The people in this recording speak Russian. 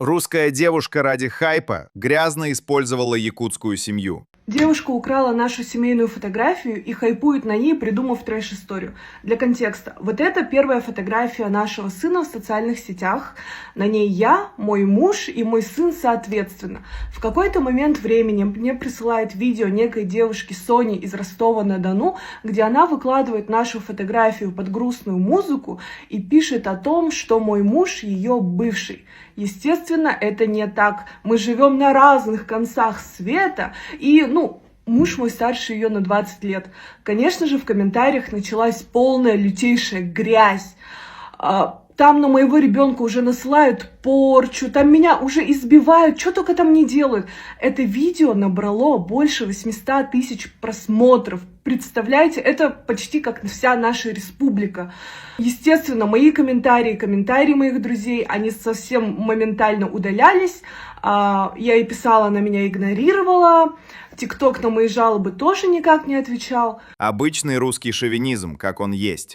Русская девушка ради хайпа грязно использовала якутскую семью. Девушка украла нашу семейную фотографию и хайпует на ней, придумав трэш-историю. Для контекста, вот это первая фотография нашего сына в социальных сетях. На ней я, мой муж и мой сын соответственно. В какой-то момент времени мне присылает видео некой девушки Сони из Ростова-на-Дону, где она выкладывает нашу фотографию под грустную музыку и пишет о том, что мой муж ее бывший. Естественно, это не так. Мы живем на разных концах света, и, муж мой старше ее на 20 лет. Конечно же, в комментариях началась полная лютейшая грязь. Там на моего ребенка уже насылают порчу, там меня уже избивают, что только там не делают. Это видео набрало больше 800 тысяч просмотров. Представляете, это почти как вся наша республика. Естественно, мои комментарии моих друзей, они совсем моментально удалялись. Я ей писала, она меня игнорировала. ТикТок на мои жалобы тоже никак не отвечал. Обычный русский шовинизм, как он есть.